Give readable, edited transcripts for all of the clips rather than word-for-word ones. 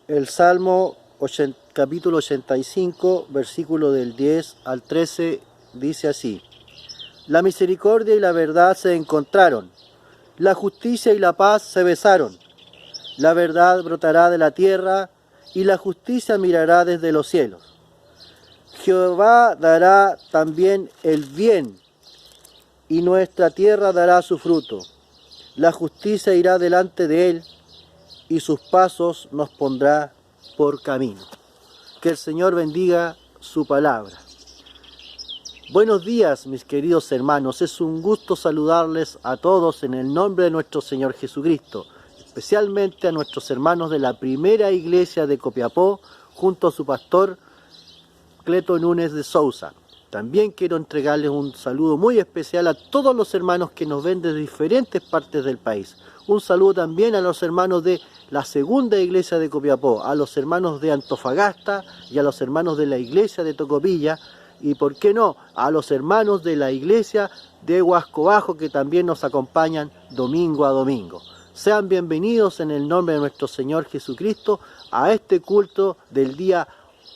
El Salmo capítulo 85, versículo del 10 al 13, dice así: La misericordia y la verdad se encontraron, la justicia y la paz se besaron. La verdad brotará de la tierra y la justicia mirará desde los cielos. Jehová dará también el bien y nuestra tierra dará su fruto. La justicia irá delante de él y sus pasos nos pondrá por camino. Que el Señor bendiga su palabra. Buenos días, mis queridos hermanos. Es un gusto saludarles a todos en el nombre de nuestro Señor Jesucristo, especialmente a nuestros hermanos de la primera iglesia de Copiapó, junto a su pastor Cleto Núñez de Sousa. También quiero entregarles un saludo muy especial a todos los hermanos que nos ven desde diferentes partes del país. Un saludo también a los hermanos de la segunda iglesia de Copiapó, a los hermanos de Antofagasta y a los hermanos de la iglesia de Tocopilla, y por qué no, a los hermanos de la iglesia de Huasco Bajo, que también nos acompañan domingo a domingo. Sean bienvenidos en el nombre de nuestro Señor Jesucristo a este culto del día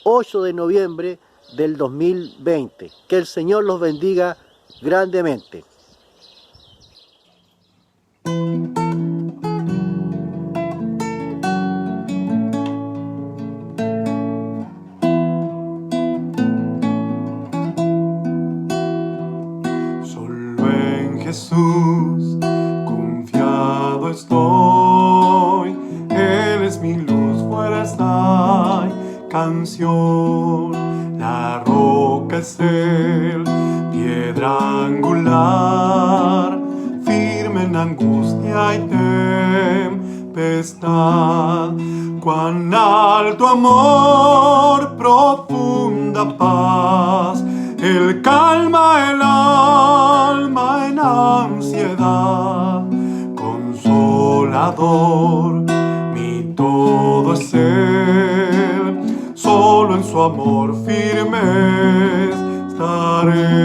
8 de noviembre del 2020. Que el Señor los bendiga grandemente. Solo en Jesús confiado estoy, Él es mi luz, fuerza y canción. La roca es Él, piedra angular, firme en angustia y tempestad. Cuán alto amor, profunda paz, Él calma el alma en ansiedad. Consolador, mi todo es Él, solo en su amor firme estaré.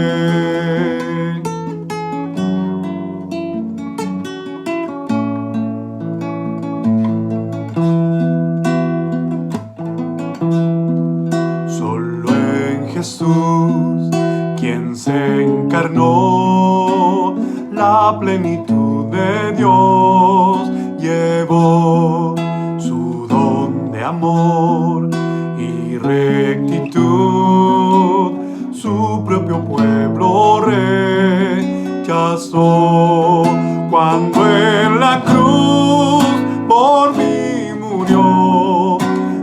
Solo en Jesús, quien se encarnó, la plenitud de Dios llevó, su don de amor y rectitud, su propio pueblo rechazó. Cuando en la cruz por mí murió,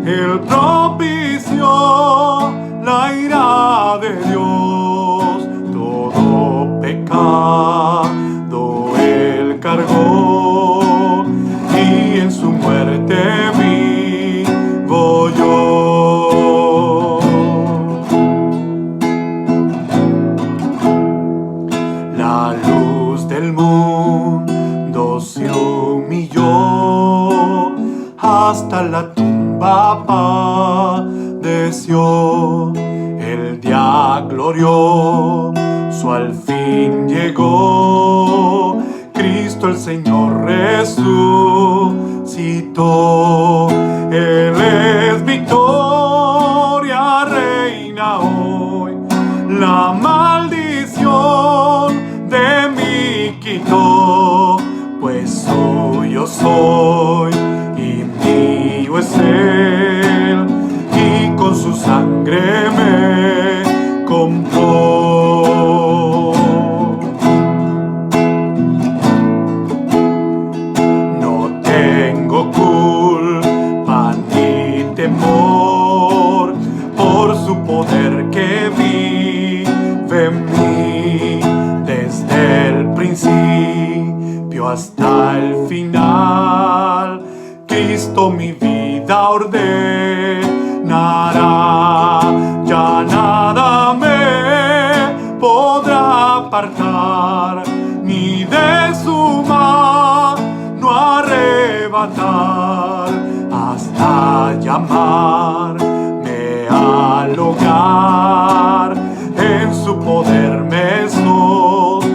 Él propició la ira de Dios. Todo pecado Él cargó, y en su muerte vivo yo. La luz del mundo se humilló, hasta la tumba padeció. El día glorioso al fin llegó, Cristo el Señor resucitó. Él es victoria, reina hoy, la maldición de mí quitó. Pues suyo soy y mío es Él, y con su sangre me compró. No tengo culpa ni temor, por su poder que vive en mí desde el principio hasta el final. Cristo mi vida ordenará, ya nada me podrá apartar, ni de su mano arrebatar, hasta llamarme al hogar. En su poder me sostendrá,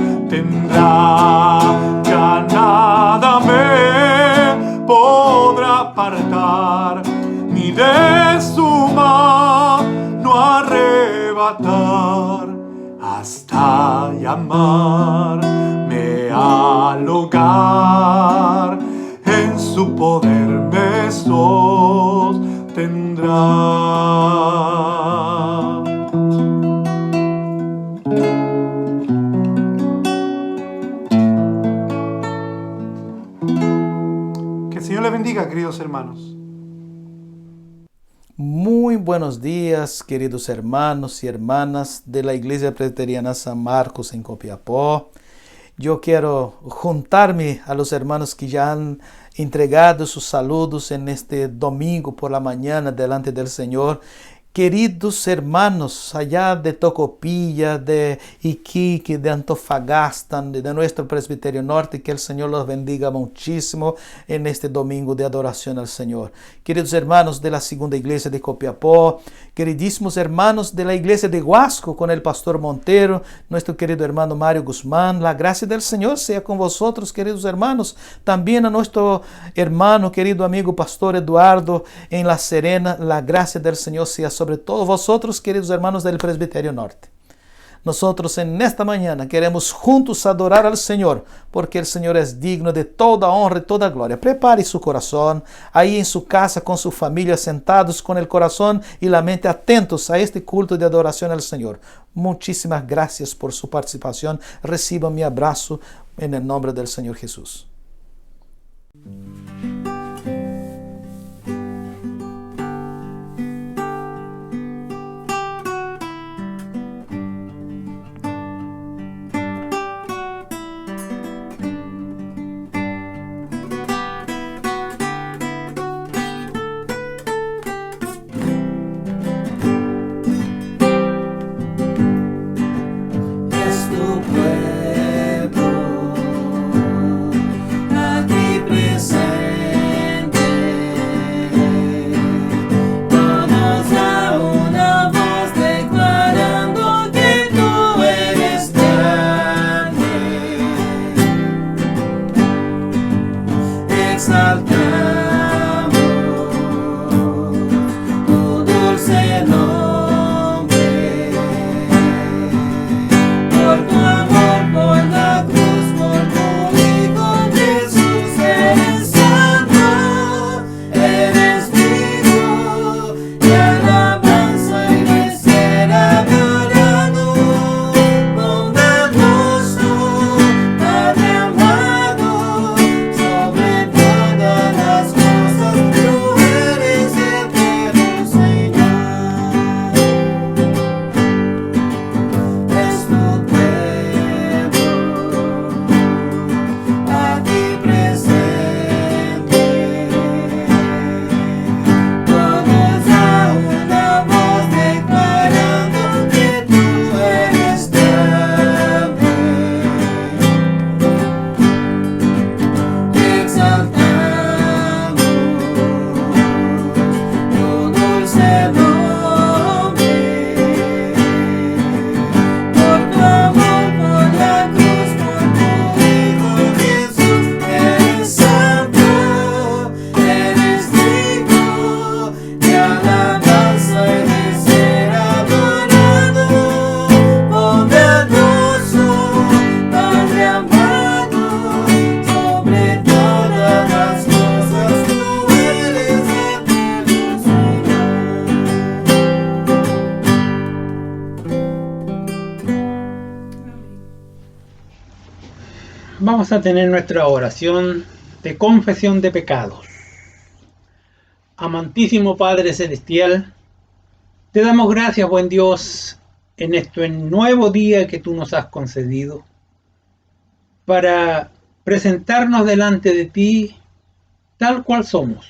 ya nada me podrá apartar ni de su mano arrebatar, hasta llamarme al hogar. En su poder me sostendrá. Que el Señor les bendiga, queridos hermanos. Muy buenos días, queridos hermanos y hermanas de la Iglesia Presbiteriana San Marcos en Copiapó. Yo quiero juntarme a los hermanos que ya han entregado sus saludos en este domingo por la mañana delante del Señor. Queridos hermanos allá de Tocopilla, de Iquique, de Antofagasta, de nuestro Presbiterio Norte, que el Señor los bendiga muchísimo en este domingo de adoración al Señor. Queridos hermanos de la Segunda Iglesia de Copiapó, queridísimos hermanos de la Iglesia de Huasco con el Pastor Montero, nuestro querido hermano Mario Guzmán, la gracia del Señor sea con vosotros, queridos hermanos. También a nuestro hermano, querido amigo Pastor Eduardo en La Serena, la gracia del Señor sea sobre todos vosotros, queridos hermanos del Presbiterio Norte. Nosotros en esta mañana queremos juntos adorar al Señor, porque el Señor es digno de toda honra y toda gloria. Prepare su corazón, ahí en su casa con su familia, sentados con el corazón y la mente atentos a este culto de adoración al Señor. Muchísimas gracias por su participación. Reciban mi abrazo en el nombre del Señor Jesús. Vamos a tener nuestra oración de confesión de pecados. Amantísimo Padre Celestial, te damos gracias, buen Dios, en este nuevo día que tú nos has concedido para presentarnos delante de ti tal cual somos,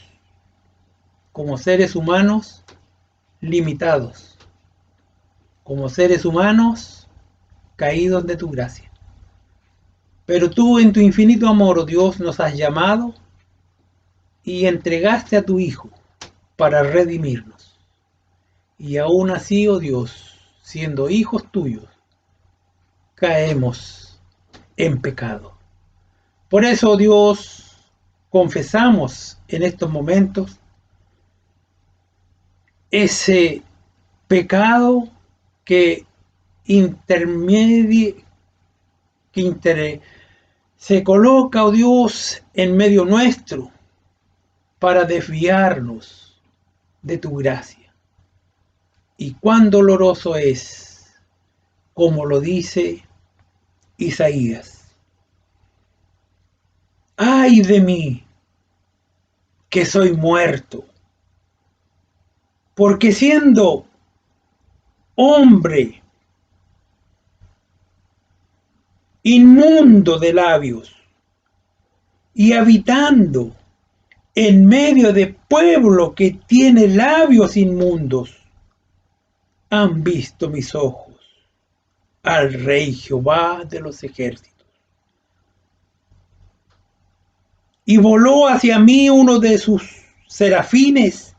como seres humanos limitados, como seres humanos caídos de tu gracia. Pero tú en tu infinito amor, oh Dios, nos has llamado y entregaste a tu Hijo para redimirnos. Y aún así, oh Dios, siendo hijos tuyos, caemos en pecado. Por eso, oh Dios, confesamos en estos momentos ese pecado que se coloca, oh Dios, en medio nuestro para desviarnos de tu gracia. Y cuán doloroso es, como lo dice Isaías. ¡Ay de mí, que soy muerto! Porque siendo hombre inmundo de labios y habitando en medio de pueblo que tiene labios inmundos, han visto mis ojos al Rey Jehová de los ejércitos. Y voló hacia mí uno de sus serafines,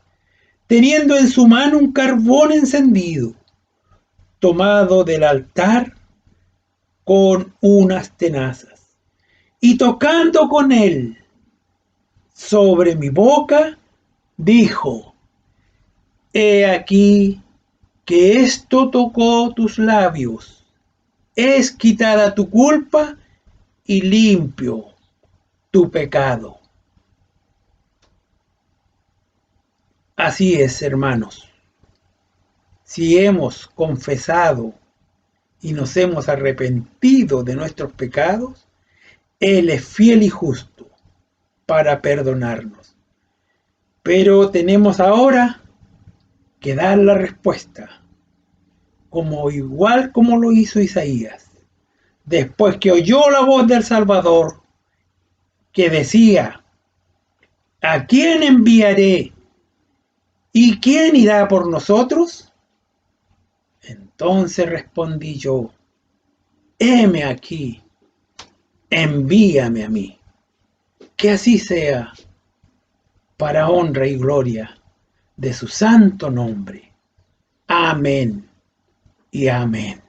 teniendo en su mano un carbón encendido, tomado del altar con unas tenazas, y tocando con él sobre mi boca, dijo: he aquí que esto tocó tus labios, es quitada tu culpa y limpio tu pecado. Así es, hermanos. Si hemos confesado y nos hemos arrepentido de nuestros pecados, Él es fiel y justo para perdonarnos. Pero tenemos ahora que dar la respuesta, igual como lo hizo Isaías, después que oyó la voz del Salvador, que decía: ¿a quién enviaré? ¿Y quién irá por nosotros? Entonces respondí yo: heme aquí, envíame a mí. Que así sea, para honra y gloria de su santo nombre. Amén y amén.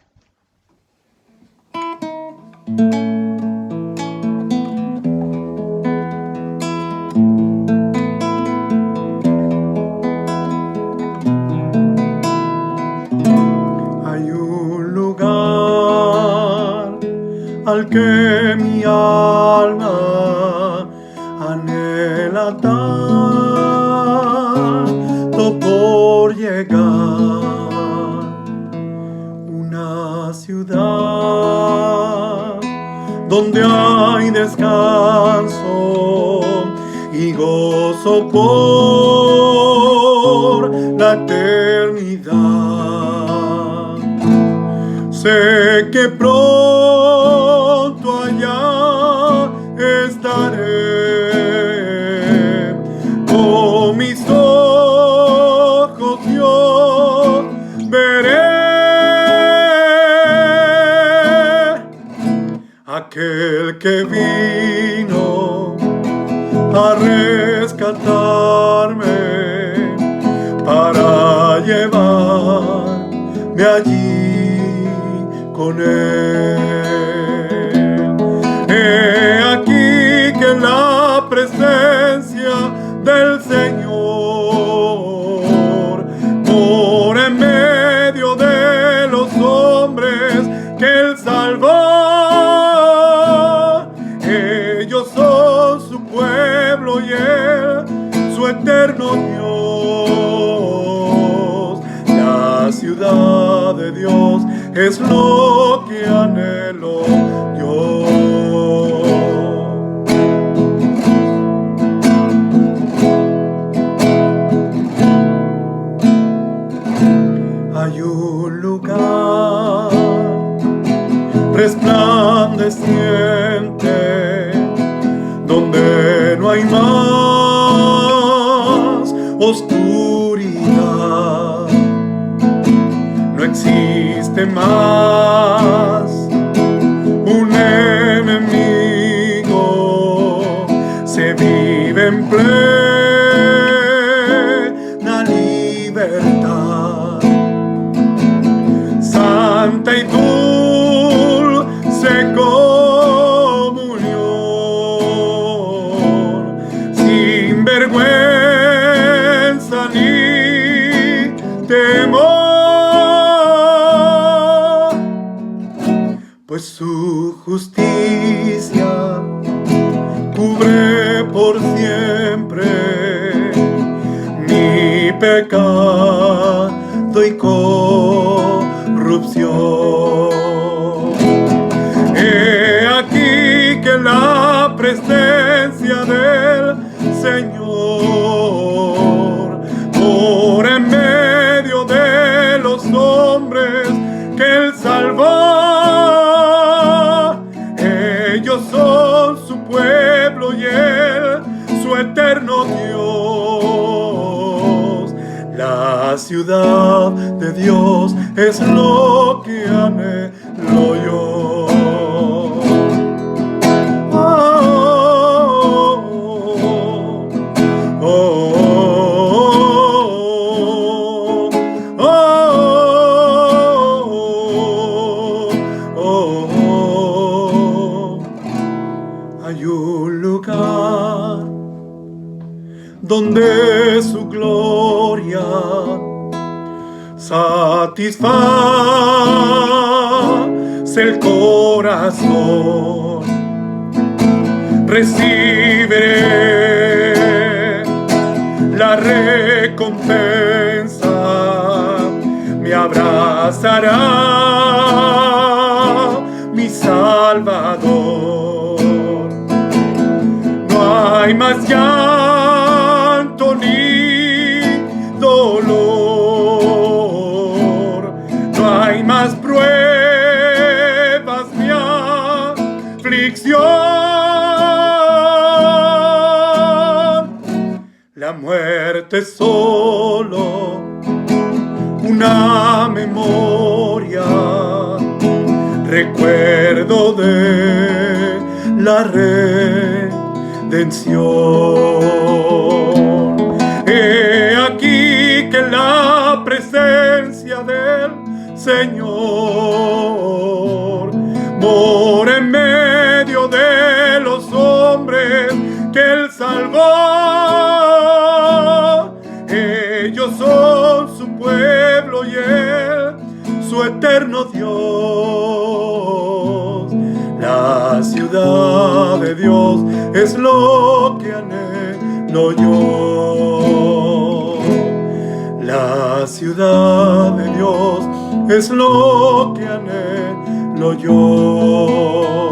Hay un lugar al que mi alma anhela tanto por llegar, una ciudad donde hay descanso y gozo por la eternidad. Sé que pronto allá estaré, con mis ojos yo veré aquel que vino a rescatarme para llevarme allí con él. He aquí que la presencia del Señor mora en medio de los hombres que Él salvó. Ellos son su pueblo y Él su eterno Dios. La ciudad de Dios es lo que anhelo yo. Hay un lugar resplandeciente donde no hay más oscuridad. No existe más un enemigo, se vive en plena libertad, santa y dulce comunión, sin vergüenza ni temor, pues su justicia cubre por siempre mi pecado y corrupción. He aquí que la presencia del Señor por en medio de los hombres que Él salvó. Ellos son su pueblo y Él su eterno Dios. La ciudad de Dios es lo que anhelo yo. Hay un lugar donde su gloria satisface el corazón. Recibiré la recompensa, me abrazará mi Salvador. No hay más llanto ni dolor, no hay más pruebas ni aflicción. La muerte es solo una memoria, recuerdo de la redención. He aquí que la presencia del Señor mora en medio de los hombres que Él salvó. Ellos son su pueblo y Él su eterno Dios. La ciudad de Dios es lo que anhelo yo. La ciudad de Dios es lo que anhelo yo.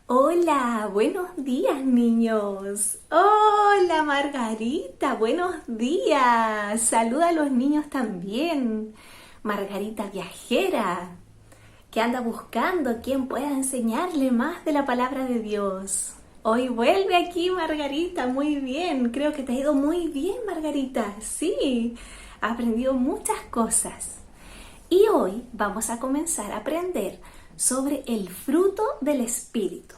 Hola, buenos días niños. Hola Margarita, buenos días. Saluda a los niños también. Margarita viajera, que anda buscando a quien pueda enseñarle más de la palabra de Dios. Hoy vuelve aquí Margarita, muy bien. Creo que te ha ido muy bien Margarita. Sí, ha aprendido muchas cosas. Y hoy vamos a comenzar a aprender sobre el fruto del Espíritu.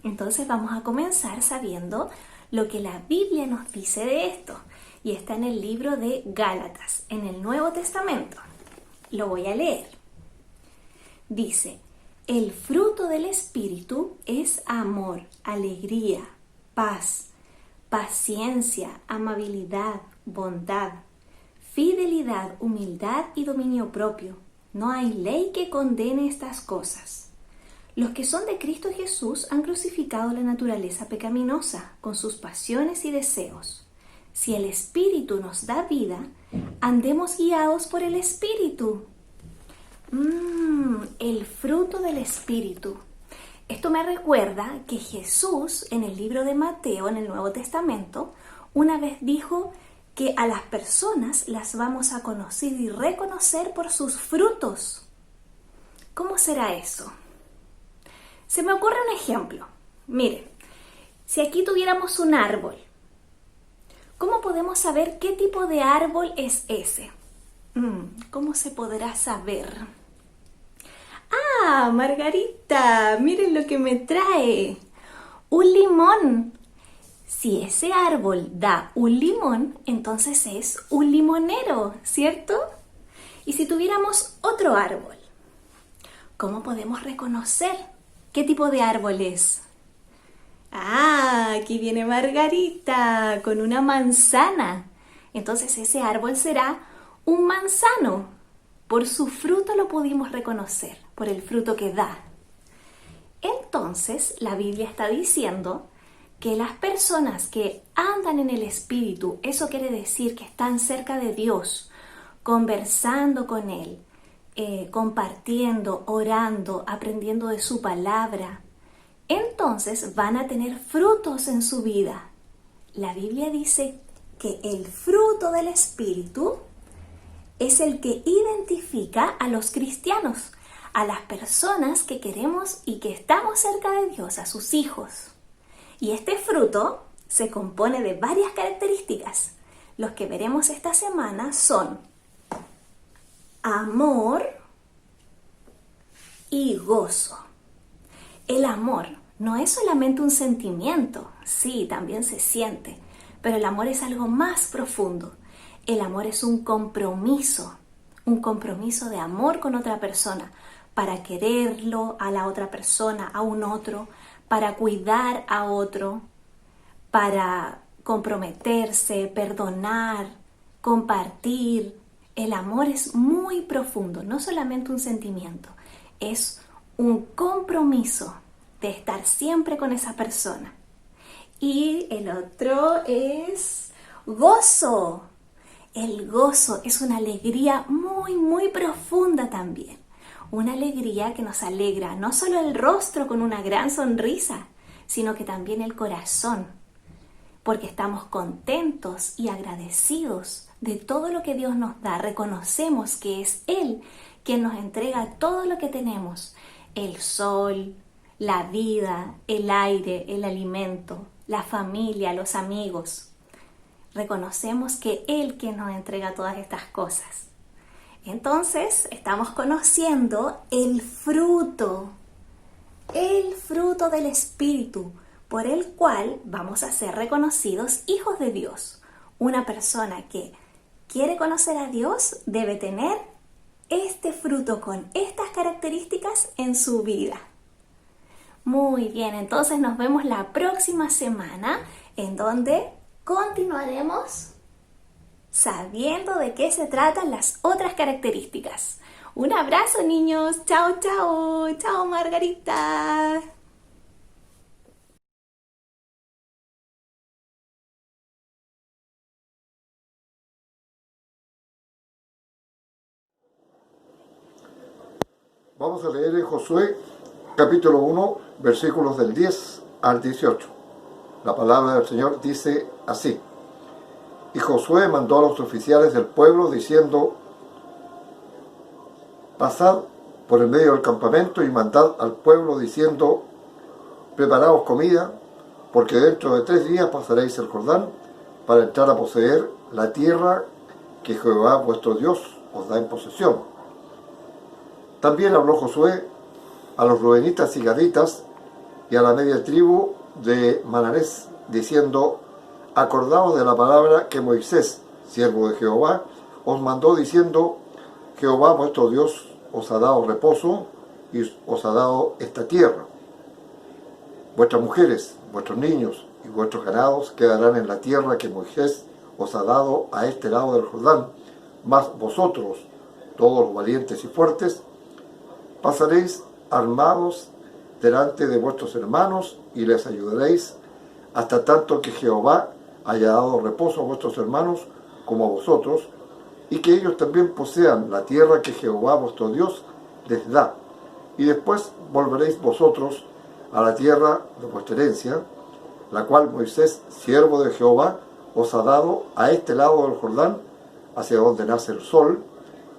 Entonces vamos a comenzar sabiendo lo que la Biblia nos dice de esto. Y está en el libro de Gálatas, en el Nuevo Testamento. Lo voy a leer. Dice, el fruto del Espíritu es amor, alegría, paz, paciencia, amabilidad, bondad, fidelidad, humildad y dominio propio. No hay ley que condene estas cosas. Los que son de Cristo Jesús han crucificado la naturaleza pecaminosa con sus pasiones y deseos. Si el Espíritu nos da vida, andemos guiados por el Espíritu. El fruto del Espíritu. Esto me recuerda que Jesús, en el libro de Mateo, en el Nuevo Testamento, una vez dijo que a las personas las vamos a conocer y reconocer por sus frutos. ¿Cómo será eso? Se me ocurre un ejemplo. Miren, si aquí tuviéramos un árbol, ¿cómo podemos saber qué tipo de árbol es ese? ¿Cómo se podrá saber? ¡Ah, Margarita! Miren lo que me trae. Un limón. Si ese árbol da un limón, entonces es un limonero, ¿cierto? Y si tuviéramos otro árbol, ¿cómo podemos reconocer qué tipo de árbol es? Ah, aquí viene Margarita con una manzana. Entonces ese árbol será un manzano. Por su fruto lo pudimos reconocer, por el fruto que da. Entonces la Biblia está diciendo que las personas que andan en el Espíritu, eso quiere decir que están cerca de Dios, conversando con Él, compartiendo, orando, aprendiendo de su palabra, entonces van a tener frutos en su vida. La Biblia dice que el fruto del Espíritu es el que identifica a los cristianos, a las personas que queremos y que estamos cerca de Dios, a sus hijos. Y este fruto se compone de varias características. Los que veremos esta semana son amor y gozo. El amor no es solamente un sentimiento, sí, también se siente, pero el amor es algo más profundo. El amor es un compromiso de amor con otra persona, para quererlo a la otra persona, a un otro, para cuidar a otro, para comprometerse, perdonar, compartir. El amor es muy profundo, no solamente un sentimiento, es un compromiso de estar siempre con esa persona. Y el otro es gozo. El gozo es una alegría muy, muy profunda también. Una alegría que nos alegra no solo el rostro con una gran sonrisa, sino que también el corazón, porque estamos contentos y agradecidos de todo lo que Dios nos da. Reconocemos que es Él quien nos entrega todo lo que tenemos: el sol, la vida, el aire, el alimento, la familia, los amigos. Reconocemos que Él quien nos entrega todas estas cosas. Entonces estamos conociendo el fruto del Espíritu, por el cual vamos a ser reconocidos hijos de Dios. Una persona que quiere conocer a Dios debe tener este fruto con estas características en su vida. Muy bien, entonces nos vemos la próxima semana, en donde continuaremos sabiendo de qué se tratan las otras características. Un abrazo, niños. Chao, chao. Chao, Margarita. Vamos a leer en Josué capítulo 1, versículos del 10 al 18. La palabra del Señor dice así: Y Josué mandó a los oficiales del pueblo diciendo: Pasad por el medio del campamento y mandad al pueblo diciendo: Preparaos comida, porque dentro de 3 días pasaréis el Jordán para entrar a poseer la tierra que Jehová vuestro Dios os da en posesión. También habló Josué a los reubenitas y gaditas y a la media tribu de Manasés, diciendo: Acordaos de la palabra que Moisés, siervo de Jehová, os mandó diciendo: Jehová vuestro Dios os ha dado reposo y os ha dado esta tierra. Vuestras mujeres, vuestros niños y vuestros ganados quedarán en la tierra que Moisés os ha dado a este lado del Jordán, mas vosotros, todos los valientes y fuertes, pasaréis armados delante de vuestros hermanos y les ayudaréis hasta tanto que Jehová haya dado reposo a vuestros hermanos como a vosotros, y que ellos también posean la tierra que Jehová vuestro Dios les da. Y después volveréis vosotros a la tierra de vuestra herencia, la cual Moisés, siervo de Jehová, os ha dado a este lado del Jordán, hacia donde nace el sol,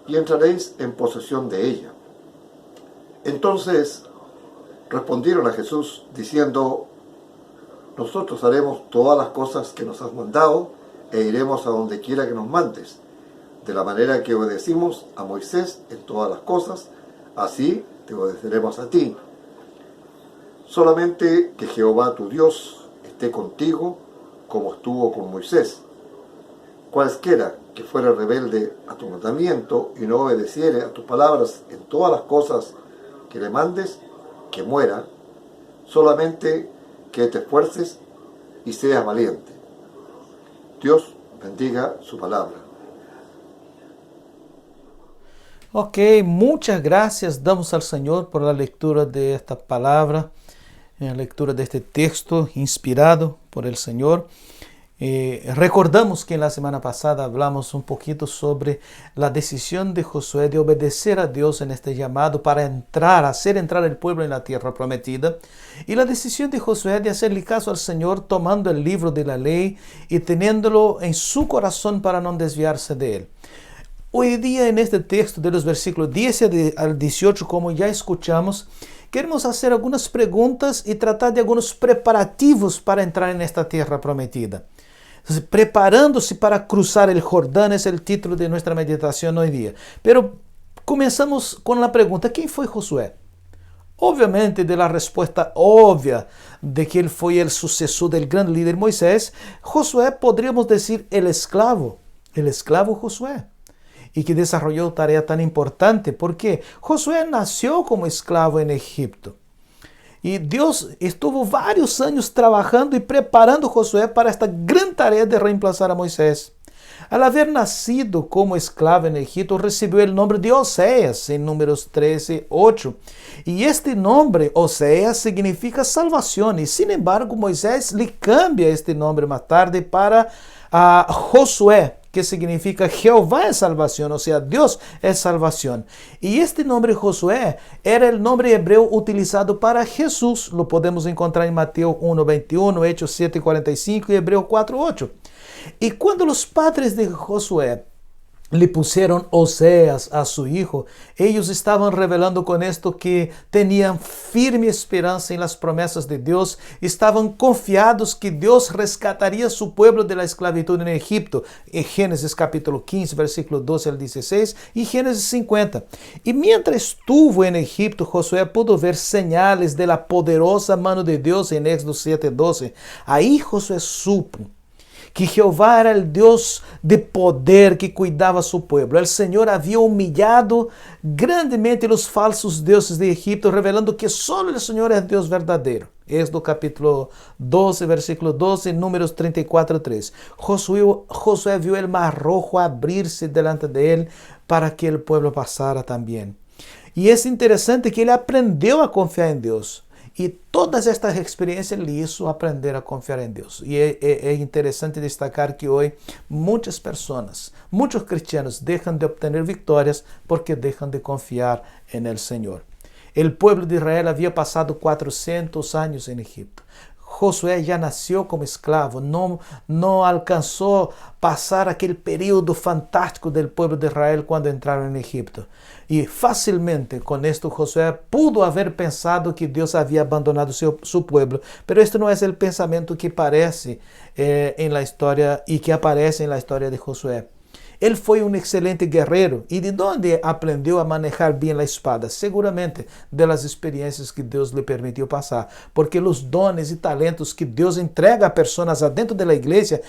y entraréis en posesión de ella. Entonces respondieron a Jesús diciendo: Nosotros haremos todas las cosas que nos has mandado e iremos a donde quiera que nos mandes. De la manera que obedecimos a Moisés en todas las cosas, así te obedeceremos a ti. Solamente que Jehová tu Dios esté contigo como estuvo con Moisés. Cualesquiera que fuera rebelde a tu mandamiento y no obedeciere a tus palabras en todas las cosas que le mandes, que muera, solamente que te esfuerces y seas valiente. Dios bendiga su palabra. Ok, muchas gracias damos al Señor por la lectura de esta palabra, la lectura de este texto inspirado por el Señor. Recordamos que en la semana pasada hablamos un poquito sobre la decisión de Josué de obedecer a Dios en este llamado para hacer entrar el pueblo en la tierra prometida, y la decisión de Josué de hacerle caso al Señor tomando el libro de la ley y teniéndolo en su corazón para no desviarse de él. Hoy día en este texto de los versículos 10 al 18, como ya escuchamos, queremos hacer algunas preguntas y tratar de algunos preparativos para entrar en esta tierra prometida. Entonces, preparándose para cruzar el Jordán es el título de nuestra meditación hoy día. Pero comenzamos con la pregunta, ¿quién fue Josué? Obviamente, de la respuesta obvia de que él fue el sucesor del gran líder Moisés, Josué podríamos decir el esclavo Josué, y que desarrolló tarea tan importante porque Josué nació como esclavo en Egipto. Y Dios estuvo varios años trabajando y preparando a Josué para esta gran tarea de reemplazar a Moisés. Al haber nacido como esclavo en Egipto, recibió el nombre de Oseas en Números 13:8. Y este nombre, Oseas, significa salvación. Y sin embargo, Moisés le cambia este nombre más tarde para Josué, que significa Jehová es salvación, o sea, Dios es salvación. Y este nombre Josué era el nombre hebreo utilizado para Jesús. Lo podemos encontrar en Mateo 1:21, Hechos 7:45 y Hebreo 4:8. Y cuando los padres de Josué le pusieron Oseas a su hijo, ellos estaban revelando con esto que tenían firme esperanza en las promesas de Dios, estaban confiados que Dios rescataría a su pueblo de la esclavitud en Egipto, en Génesis capítulo 15, versículo 12 al 16 y Génesis 50. Y mientras estuvo en Egipto, Josué pudo ver señales de la poderosa mano de Dios en Éxodo 7:12. Ahí Josué supo que Jehová era el Dios de poder que cuidaba a su pueblo. El Señor había humillado grandemente los falsos dioses de Egipto, revelando que solo el Señor es Dios verdadero. Éxodo capítulo 12, versículo 12, Números 34:3. Josué vio el mar rojo abrirse delante de él para que el pueblo pasara también. Y es interesante que él aprendió a confiar en Dios. Y todas estas experiencias le hizo aprender a confiar en Dios. Y es interesante destacar que hoy muchas personas, muchos cristianos dejan de obtener victorias porque dejan de confiar en el Señor. El pueblo de Israel había pasado 400 años en Egipto. Josué ya nació como esclavo, no alcanzó pasar aquel periodo fantástico del pueblo de Israel cuando entraron en Egipto. Y fácilmente con esto Josué pudo haber pensado que Dios había abandonado su pueblo, pero esto no es el pensamiento que aparece en la historia y que aparece en la historia de Josué. Él fue un excelente guerrero. ¿Y de dónde aprendió a manejar bien la espada? Seguramente de las experiencias que Dios le permitió pasar. Porque los dones y talentos que Dios entrega a personas adentro de la iglesia,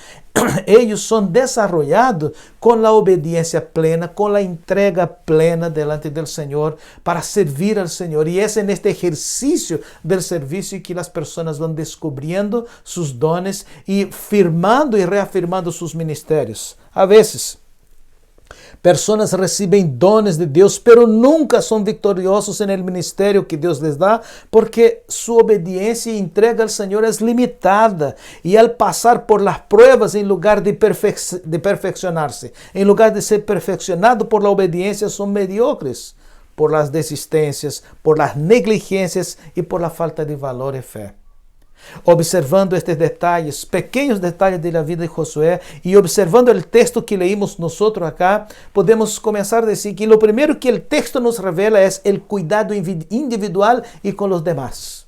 ellos son desarrollados con la obediencia plena, con la entrega plena delante del Señor para servir al Señor. Y es en este ejercicio del servicio que las personas van descubriendo sus dones y firmando y reafirmando sus ministerios. A veces, personas reciben dones de Dios, pero nunca son victoriosos en el ministerio que Dios les da, porque su obediencia y entrega al Señor es limitada. Y al pasar por las pruebas, en lugar de perfeccionarse, en lugar de ser perfeccionado por la obediencia, son mediocres por las desistencias, por las negligencias y por la falta de valor y fe. Observando estes detalles, pequeños detalles de la vida de Josué y observando el texto que leímos nosotros acá, podemos comenzar a decir que lo primero que el texto nos revela es el cuidado individual y con los demás.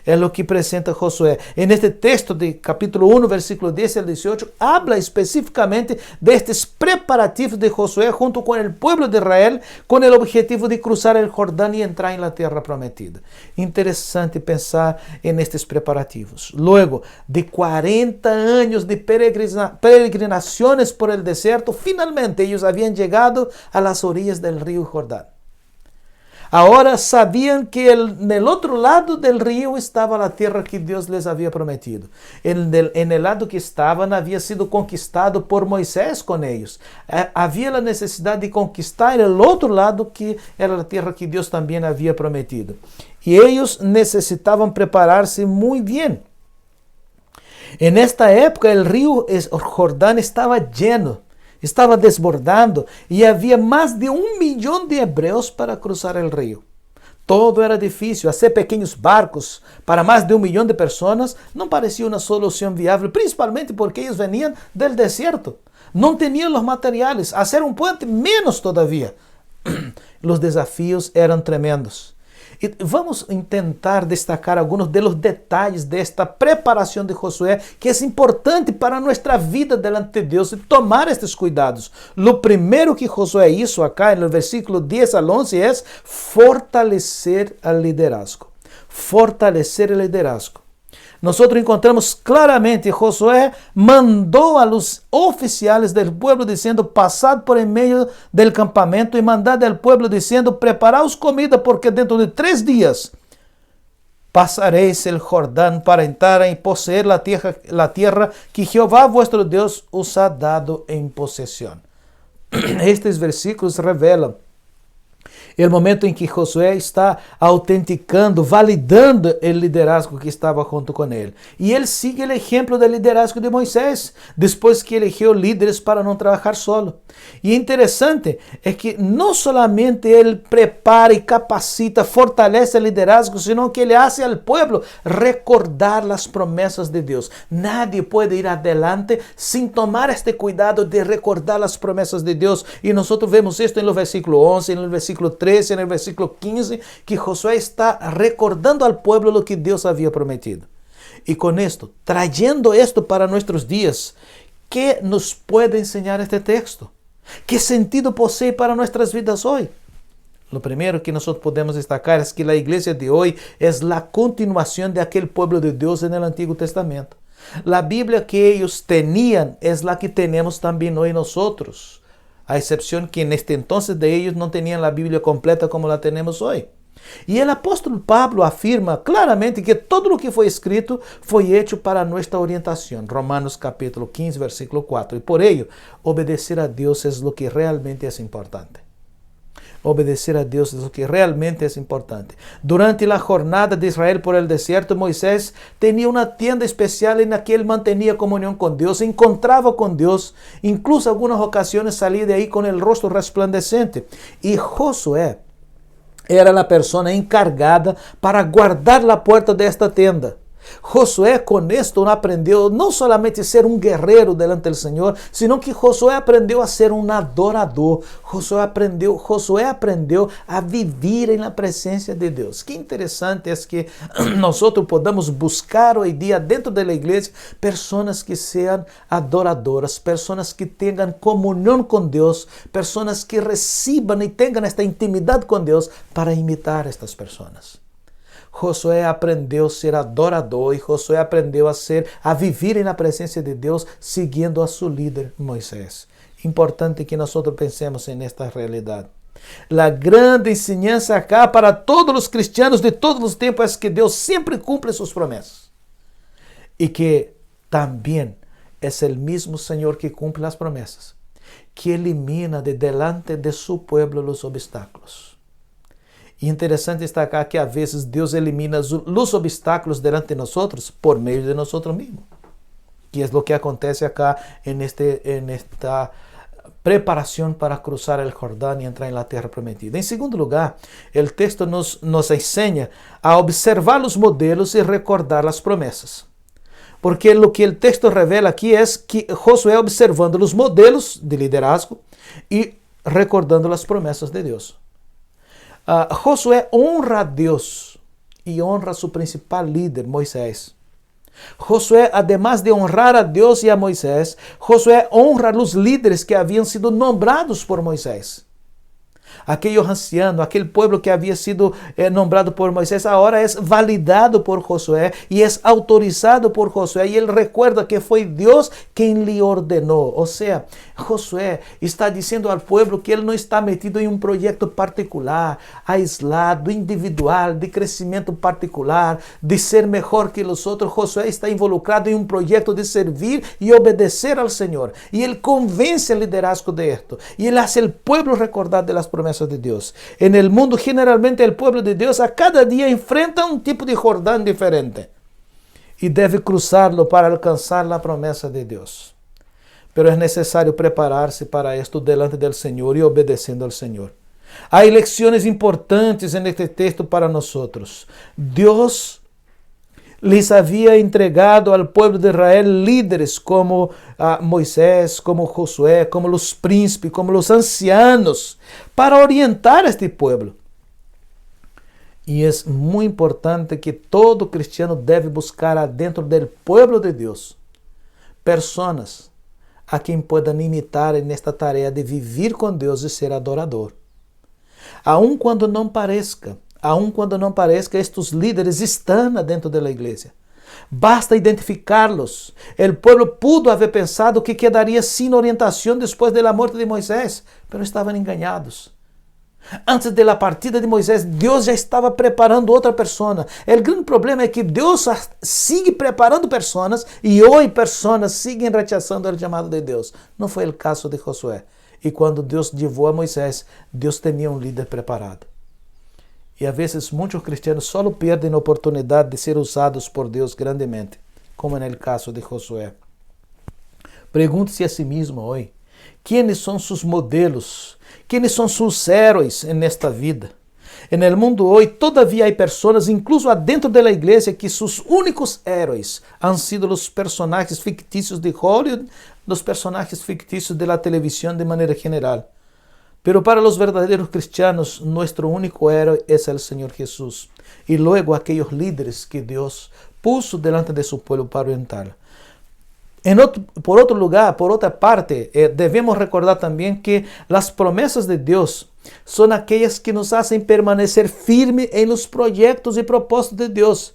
É o que apresenta Josué. En este texto de capítulo 1, versículo 10 al 18, habla especificamente destes preparativos de Josué junto com o povo de Israel, com o objetivo de cruzar o Jordão e entrar em la terra prometida. Interessante pensar en estes preparativos. Luego de 40 anos de peregrinações por el deserto, finalmente eles haviam chegado a las orillas del río Jordán. Agora sabiam que no outro lado del rio estava a terra que Deus les havia prometido. En el lado que estavam havia sido conquistado por Moisés com eles. Havia a necessidade de conquistar o outro lado que era a terra que Deus também havia prometido. E eles necessitavam preparar-se muito bem. En esta época o rio Jordão estava lleno. Estava desbordando e havia mais de 1 milhão de hebreus para cruzar o rio. Todo era difícil. Fazer pequenos barcos para mais de 1 milhão de pessoas não parecia uma solução viável, principalmente porque eles veniam do deserto. Não tinham os materiais. Fazer um puente, menos todavia. Os desafios eram tremendos. E vamos tentar destacar alguns dos detalhes desta preparação de Josué, que é importante para nossa vida delante de Deus e tomar estes cuidados. O primeiro que Josué hizo acá, no versículo 10 al 11, é fortalecer o liderazgo. Fortalecer o liderazgo. Nós encontramos claramente Josué mandou a los oficiales del pueblo dizendo: passad por en meio del campamento e mandad al pueblo dizendo: preparaos comida, porque dentro de 3 dias pasaréis el Jordán para entrar y poseer la tierra que Jehová vuestro Deus os ha dado en posesión. Estes versículos revelam o momento em que Josué está autenticando, validando o liderazgo que estava junto com ele. E ele sigue o exemplo do liderazgo de Moisés, depois que elegeu líderes para não trabalhar solo. E interessante é que não solamente ele prepara e capacita, fortalece o liderazgo, sino que ele hace ao povo recordar as promessas de Deus. Nadie pode ir adelante sem tomar este cuidado de recordar as promessas de Deus. E nós vemos isto no versículo 11, no versículo 13, no versículo 15, que Josué está recordando ao povo o que Deus havia prometido. E com isto, trayendo isto para nossos dias, que nos pode ensinar este texto? Que sentido possui para nossas vidas hoje? Lo primeiro que nós podemos destacar é que a igreja de hoje é a continuação de aquele povo de Deus no Antigo Testamento. A Bíblia que eles tinham é a que temos também hoje nós. A excepção que neste entonces de ellos não tinham a Bíblia completa como la temos hoje. E o apóstolo Pablo afirma claramente que todo o que foi escrito foi hecho para nossa orientação. Romanos capítulo 15, versículo 4. E por ello, obedecer a Deus é o que realmente é importante. Obedecer a Deus é o que realmente é importante. Durante a jornada de Israel por el deserto, Moisés tinha uma tenda especial em que ele mantinha comunhão com Deus, encontrava com Deus, incluso algumas ocasiões saía de aí com o rosto resplandecente. E Josué era a pessoa encargada para guardar a porta desta tenda. Josué com esto aprendeu não somente a ser um guerreiro delante do Senhor, sino que Josué aprendeu a ser um adorador. Josué aprendeu a viver na presença de Deus. Que interessante é que nós podamos buscar hoje dia dentro da igreja pessoas que sejam adoradoras, pessoas que tenham comunhão com Deus, pessoas que recebam e tenham esta intimidade com Deus para imitar estas pessoas. Josué aprendeu a ser adorador e Josué aprendeu a viver na presença de Deus, seguindo a seu líder Moisés. Importante que nós pensemos nesta realidade. A grande ensinança acá para todos os cristianos de todos os tempos é que Deus sempre cumpre suas promessas e que também é o mesmo Senhor que cumpre as promessas, que elimina de delante de seu povo os obstáculos. E interessante destacar que, a vezes, Deus elimina os obstáculos delante de nós por meio de nós mesmos. Que é o que acontece acá nesta preparação para cruzar o Jordão e entrar na terra prometida. Em segundo lugar, o texto nos ensina a observar os modelos e recordar as promessas. Porque o que o texto revela aqui é que Josué observando os modelos de liderazgo e recordando as promessas de Deus. Josué honra a Deus y honra a su principal líder, Moisés. Josué, además de honrar a Dios y a Moisés, Josué honra a los líderes que habían sido nombrados por Moisés. Aquellos ancianos, aquel pueblo que había sido nombrado por Moisés, ahora es validado por Josué y es autorizado por Josué. Y él recuerda que fue Dios quien le ordenó. O sea, Josué está diciendo al pueblo que él no está metido en un proyecto particular, aislado, individual, de crecimiento particular, de ser mejor que los otros. Josué está involucrado en un proyecto de servir y obedecer al Señor. Y él convence al liderazgo de esto. Y él hace al pueblo recordar de las promesas de Dios. En el mundo, generalmente, el pueblo de Dios a cada día enfrenta un tipo de Jordán diferente y debe cruzarlo para alcanzar la promesa de Dios. Pero es necesario prepararse para esto delante del Señor y obedeciendo al Señor. Hay lecciones importantes en este texto para nosotros. Dios les había entregado al pueblo de Israel líderes como Moisés, como Josué, como los príncipes, como los ancianos, para orientar a este pueblo. Y es muy importante que todo cristiano debe buscar adentro del pueblo de Dios personas a quien puedan imitar en esta tarea de vivir con Dios y ser adorador. Aun cuando não parezca, estes líderes estão dentro da igreja. Basta identificá-los. O povo pudo haver pensado que quedaria sem orientação depois da morte de Moisés, mas estavam enganados. Antes da partida de Moisés, Deus já estava preparando outra pessoa. O grande problema é que Deus sigue preparando pessoas e hoje pessoas seguem rechazando o chamado de Deus. Não foi o caso de Josué. E quando Deus levou a Moisés, Deus tinha um líder preparado. E a vezes muitos cristianos só perdem a oportunidade de ser usados por Deus grandemente, como no caso de Josué. Pergunte-se a si mesmo hoje, quem são seus modelos? Quem são seus heróis nesta vida? No mundo hoje, todavia há pessoas, incluso dentro da igreja, que seus únicos heróis han sido os personagens fictícios de Hollywood, os personagens fictícios da televisão de maneira geral. Pero para los verdaderos cristianos, nuestro único héroe es el Señor Jesús. Y luego aquellos líderes que Dios puso delante de su pueblo para orientar. Por otro lugar, por otra parte, debemos recordar también que las promesas de Dios son aquellas que nos hacen permanecer firmes en los proyectos y propósitos de Dios.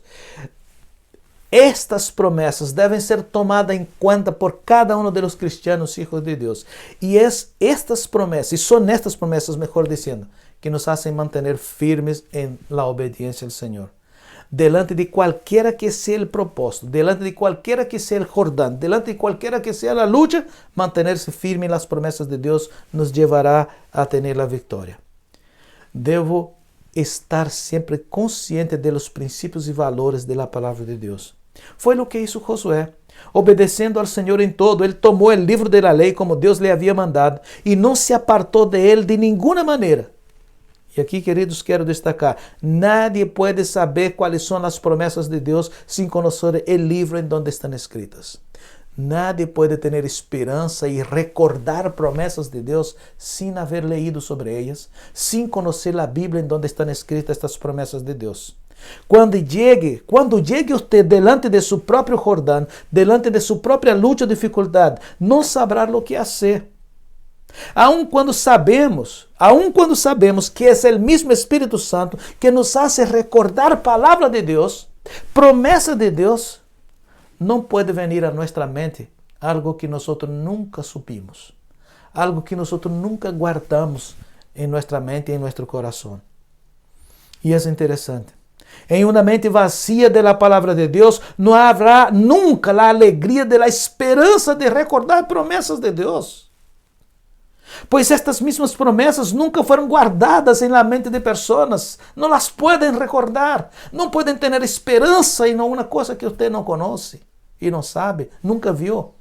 Estas promessas devem ser tomadas em conta por cada um dos cristianos hijos de Deus. E estas promessas, e são estas promessas, melhor dizendo, que nos hacen manter firmes em la obediência ao Senhor. Delante de qualquer que seja o propósito, delante de qualquer que seja o Jordão, delante de qualquer que seja a luta, manter-se firme nas promessas de Deus nos levará a ter a vitória. Devo estar sempre consciente de los princípios e valores da palavra de Deus. Foi o que hizo Josué. Obedecendo ao Senhor em todo, ele tomou o livro da lei como Deus lhe havia mandado e não se apartou de ele de nenhuma maneira. E aqui, queridos, quero destacar, nadie pode saber quais são as promessas de Deus sem conhecer o livro em donde estão escritas. Nadie pode ter esperança e recordar promessas de Deus sem haver leído sobre elas, sem conhecer a Bíblia em donde estão escritas estas promessas de Deus. Quando llegue usted delante de su próprio Jordão, delante de su própria luta ou dificuldade, não saberá o que fazer. Aun quando sabemos que é o mesmo Espírito Santo que nos hace recordar a palavra de Deus, promessa de Deus, não pode vir a nossa mente algo que nós nunca supimos, algo que nós nunca guardamos em nossa mente e em nosso coração. E é interessante. Em uma mente vazia da palavra de Deus, não haverá nunca a alegria da esperança de recordar promessas de Deus. Pois estas mesmas promessas nunca foram guardadas em la mente de pessoas, não as podem recordar, não podem ter esperança em uma coisa que você não conhece e não sabe, nunca viu.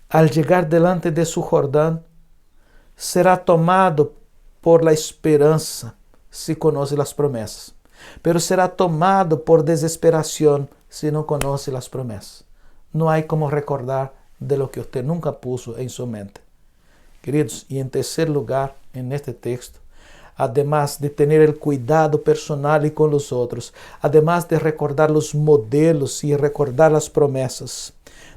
Al chegar delante de su Jordão, será tomado por la esperança se conhece as promessas, pero será tomado por desesperação se não conhece as promessas. Não há como recordar de lo que você nunca puso em sua mente. Queridos, e em terceiro lugar, neste texto, además de tener el cuidado personal y con los otros, además de recordar los modelos y recordar las promesas,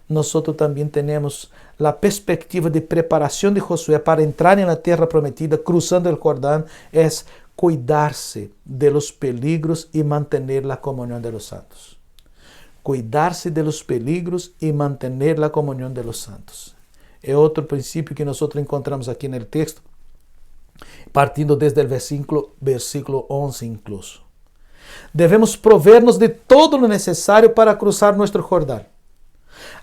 nosotros también tenemos la perspectiva de preparación de Josué para entrar en la tierra prometida, cruzando el Jordán, es cuidarse de los peligros y mantener la comunión de los santos. Cuidarse de los peligros y mantener la comunión de los santos. Es otro principio que nosotros encontramos aquí en el texto, partindo desde el versículo 11 incluso. Debemos proveernos de todo lo necesario para cruzar nuestro Jordán.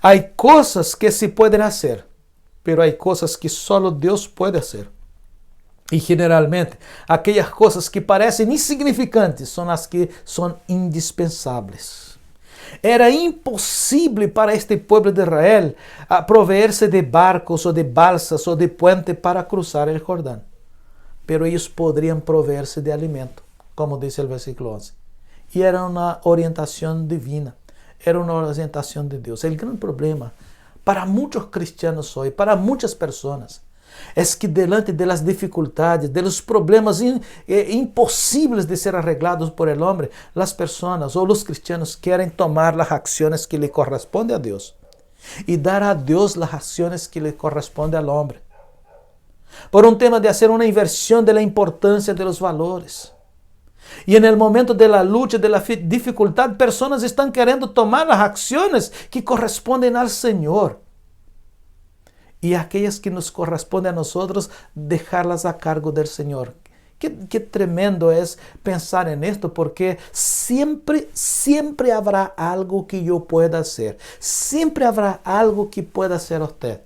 Hay cosas que se pueden hacer, pero hay cosas que solo Dios puede hacer. Y generalmente, aquellas cosas que parecen insignificantes son las que son indispensables. Era imposible para este pueblo de Israel proveerse de barcos o de balsas o de puente para cruzar el Jordán. Pero ellos podrían proveerse de alimento, como dice el versículo 11. Y era una orientación divina, era una orientación de Dios. El gran problema para muchos cristianos hoy, para muchas personas, es que delante de las dificultades, de los problemas imposibles de ser arreglados por el hombre, las personas o los cristianos quieren tomar las acciones que le corresponden a Dios y dar a Dios las acciones que le corresponden al hombre. Por un tema de hacer una inversión de la importancia de los valores. Y en el momento de la lucha, de la dificultad, personas están queriendo tomar las acciones que corresponden al Señor. Y aquellas que nos corresponden a nosotros, dejarlas a cargo del Señor. Qué tremendo es pensar en esto, porque siempre habrá algo que yo pueda hacer. Siempre habrá algo que pueda hacer usted.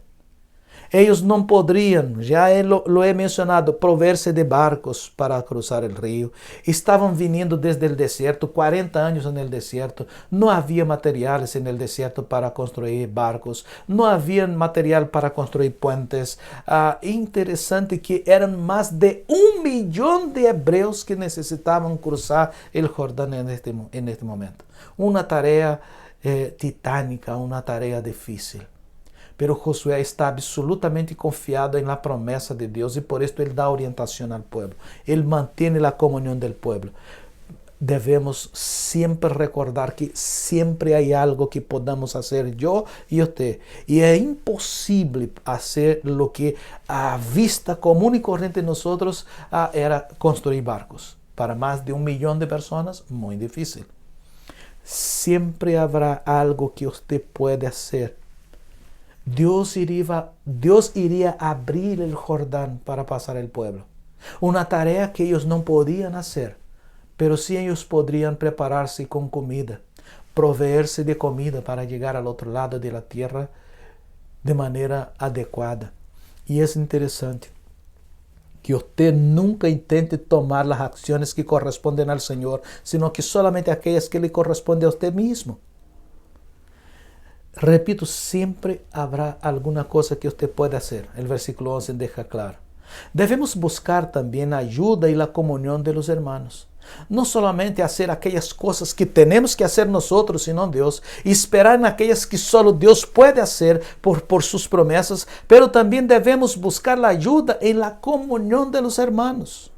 Ellos no podrían, ya lo he mencionado, proveerse de barcos para cruzar el río. Estaban viniendo desde el desierto, 40 años en el desierto. No había materiales en el desierto para construir barcos. No había material para construir puentes. Interesante que eran más de 1 millón de hebreos que necesitaban cruzar el Jordán en este momento. Una tarea titánica, una tarea difícil. Pero Josué está absolutamente confiado en la promesa de Dios y por esto él da orientación al pueblo. Él mantiene la comunión del pueblo. Debemos siempre recordar que siempre hay algo que podamos hacer yo y usted. Y es imposible hacer lo que a vista común y corriente de nosotros era construir barcos. Para más de 1 millón de personas, muy difícil. Siempre habrá algo que usted puede hacer. Dios iría a abrir el Jordán para pasar el pueblo. Una tarea que ellos no podían hacer, pero sí ellos podrían prepararse con comida, proveerse de comida para llegar al otro lado de la tierra de manera adecuada. Y es interesante que usted nunca intente tomar las acciones que corresponden al Señor, sino que solamente aquellas que le corresponden a usted mismo. Repito, siempre habrá alguna cosa que usted pueda hacer. El versículo 11 deja claro. Debemos buscar también la ayuda y la comunión de los hermanos. No solamente hacer aquellas cosas que tenemos que hacer nosotros, sino Dios. Y esperar en aquellas que solo Dios puede hacer por sus promesas. Pero también debemos buscar la ayuda en la comunión de los hermanos.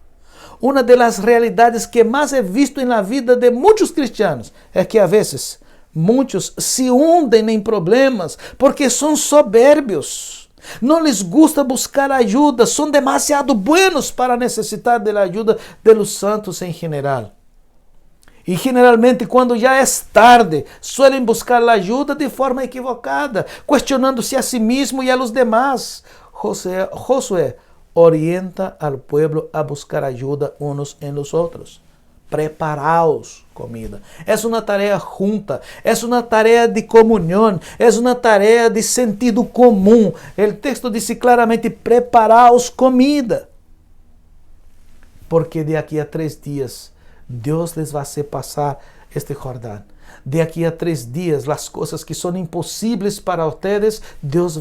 Una de las realidades que más he visto en la vida de muchos cristianos es que a veces muchos se hunden en problemas porque son soberbios. No les gusta buscar ayuda, son demasiado buenos para necesitar de la ayuda de los santos en general. Y generalmente cuando ya es tarde, suelen buscar la ayuda de forma equivocada, cuestionándose a sí mismo y a los demás. Josué orienta al pueblo a buscar ayuda unos en los otros. Preparaos comida. Es una tarea junta, es una tarea de comunión, es una tarea de sentido común. El texto dice claramente, preparaos comida. Porque de aquí a 3 días, Dios les va a hacer pasar este Jordán. De aquí a 3 días, las cosas que son imposibles para ustedes, Dios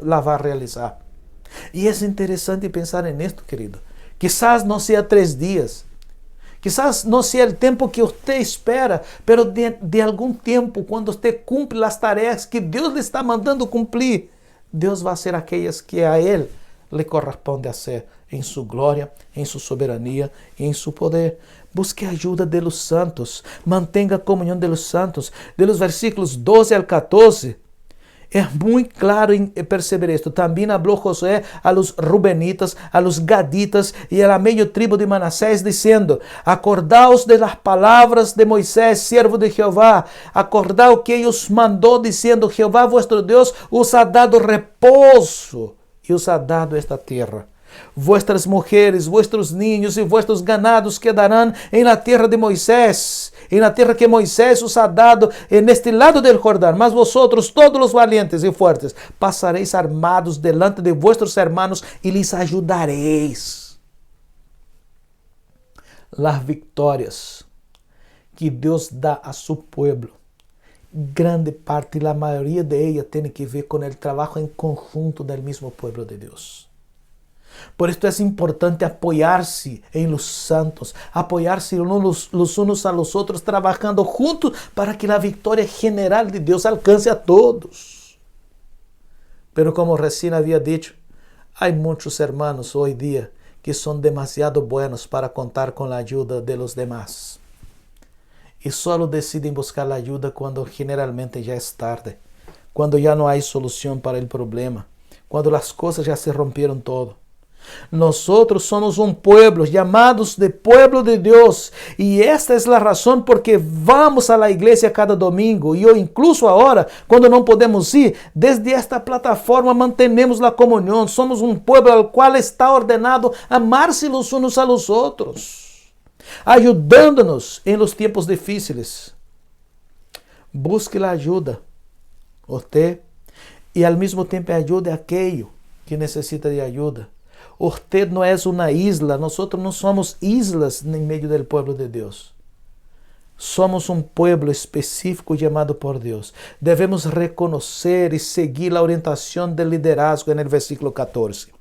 la va a realizar. Y es interesante pensar en esto, querido. Quizás no sea 3 días. Quizás no sea el tiempo que usted espera, pero de algún tiempo, cuando usted cumple las tareas que Dios le está mandando cumplir, Dios va a hacer aquellas que a Él le corresponde hacer en su gloria, en su soberanía y en su poder. Busque ayuda de los santos, mantenga comunión de los santos. De los versículos 12 al 14, es muy claro en perceber esto. También habló Josué a los rubenitas, a los gaditas y a la media tribu de Manasés, diciendo: acordaos de las palabras de Moisés, siervo de Jehová. Acordaos que ellos mandó, diciendo: Jehová vuestro Dios os ha dado reposo y os ha dado esta tierra. Vuestras mujeres, vuestros niños y vuestros ganados quedarán en la tierra de Moisés, en la tierra que Moisés os ha dado en este lado del Jordán. Mas vosotros, todos los valientes y fuertes, pasaréis armados delante de vuestros hermanos y les ayudaréis. Las victorias que Dios da a su pueblo, grande parte, la mayoría de ellas, tiene que ver con el trabajo en conjunto del mismo pueblo de Dios. Por esto es importante apoyarse en los santos, apoyarse los unos a los otros, trabajando juntos para que la victoria general de Dios alcance a todos. Pero como recién había dicho, hay muchos hermanos hoy día que son demasiado buenos para contar con la ayuda de los demás. Y solo deciden buscar la ayuda cuando generalmente ya es tarde, cuando ya no hay solución para el problema, cuando las cosas ya se rompieron todo. Nosotros somos un pueblo, llamados de pueblo de Dios, y esta es la razón por que vamos a la iglesia cada domingo, y hoy incluso ahora, cuando no podemos ir, desde esta plataforma mantenemos la comunión. Somos un pueblo al cual está ordenado amarse los unos a los otros, ayudándonos en los tiempos difíciles. Busque la ayuda, usted, y al mismo tiempo ayude a aquello que necesita de ayuda. Usted no es una isla, nosotros no somos islas en medio del pueblo de Dios. Somos un pueblo específico llamado por Dios. Debemos reconocer y seguir la orientación del liderazgo en el versículo 14.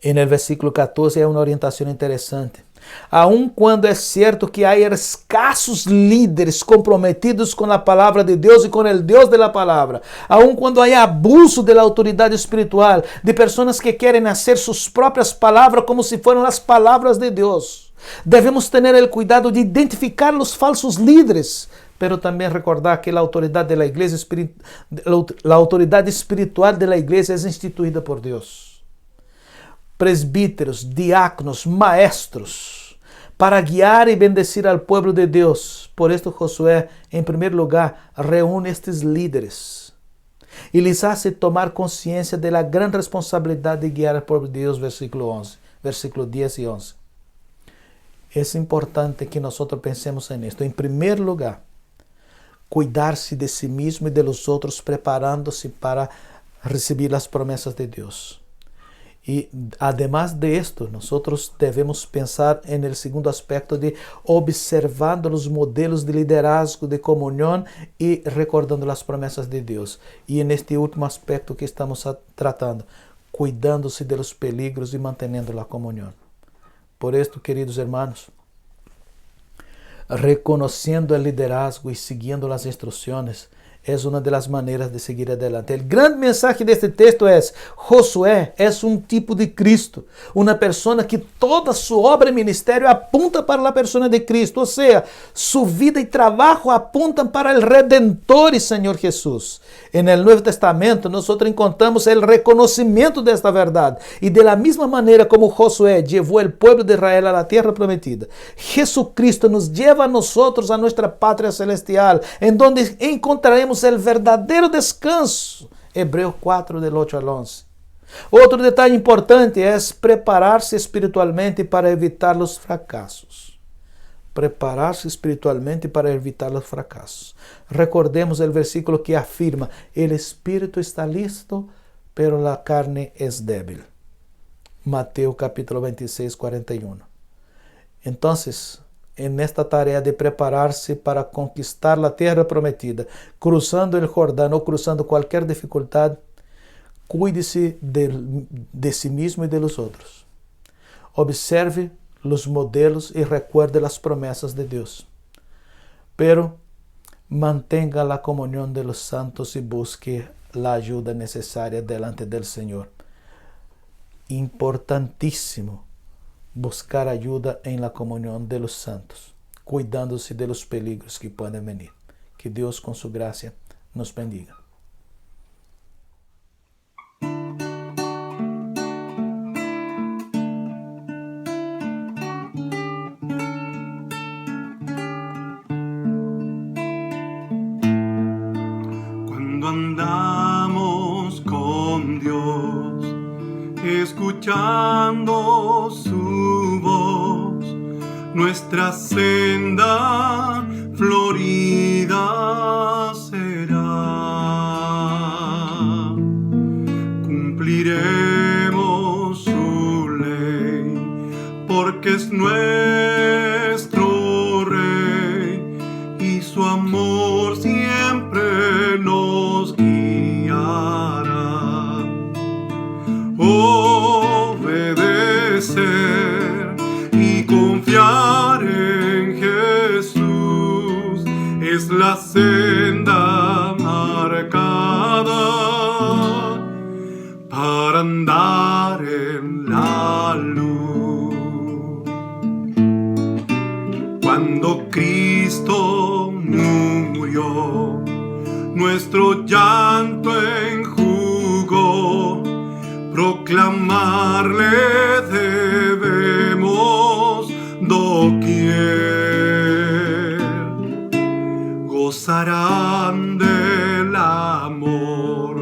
En el versículo 14 hay una orientación interesante. Aun cuando es cierto que hay escasos líderes comprometidos con la palabra de Dios y con el Dios de la palabra, aun cuando hay abuso de la autoridad espiritual, de personas que quieren hacer sus propias palabras como si fueran las palabras de Dios, debemos tener el cuidado de identificar los falsos líderes, pero también recordar que la autoridad de la iglesia, la autoridad espiritual de la iglesia es instituida por Dios. Presbíteros, diáconos, maestros, para guiar y bendecir al pueblo de Dios. Por esto Josué, en primer lugar, reúne estos líderes y les hace tomar conciencia de la gran responsabilidad de guiar al pueblo de Dios, versículo 10 y 11. Es importante que nosotros pensemos en esto. En primer lugar, cuidarse de sí mismo y de los otros, preparándose para recibir las promesas de Dios. Y además de esto, nosotros debemos pensar en el segundo aspecto de observando los modelos de liderazgo, de comunión y recordando las promesas de Dios. Y en este último aspecto que estamos tratando, cuidándose de los peligros y manteniendo la comunión. Por esto, queridos hermanos, reconociendo el liderazgo y siguiendo las instrucciones es una de las maneras de seguir adelante. El gran mensaje de este texto es: Josué es un tipo de Cristo, una persona que toda su obra y ministerio apunta para la persona de Cristo, o sea, su vida y trabajo apuntan para el Redentor y Señor Jesús. En el Nuevo Testamento nosotros encontramos el reconocimiento de esta verdad, y de la misma manera como Josué llevó el pueblo de Israel a la tierra prometida, Jesucristo nos lleva a nosotros a nuestra patria celestial, en donde encontraremos el verdadero descanso. Hebreos 4, del 8 al 11. Otro detalle importante es prepararse espiritualmente para evitar los fracasos. Prepararse espiritualmente para evitar los fracasos. Recordemos el versículo que afirma: el espíritu está listo, pero la carne es débil. Mateo capítulo 26, 41. Entonces, en esta tarea de prepararse para conquistar la tierra prometida, cruzando el Jordán o cruzando cualquier dificultad, cuídese de sí mismo y de los otros. Observe los modelos y recuerde las promesas de Dios. Pero mantenga la comunión de los santos y busque la ayuda necesaria delante del Señor. Importantísimo buscar ayuda en la comunión de los santos, cuidándose de los peligros que pueden venir. Que Dios con su gracia nos bendiga. Cuando andamos con Dios, escuchando su voz, nuestra senda florida será. Cumpliremos su ley, porque es nuestro Rey, y su amor siempre nos guiará. Obedecer y confiar en Jesús es la senda marcada para andar en la luz. Cuando Cristo murió, nuestro llanto enjugó. Proclamarle debemos doquier. Gozarán del amor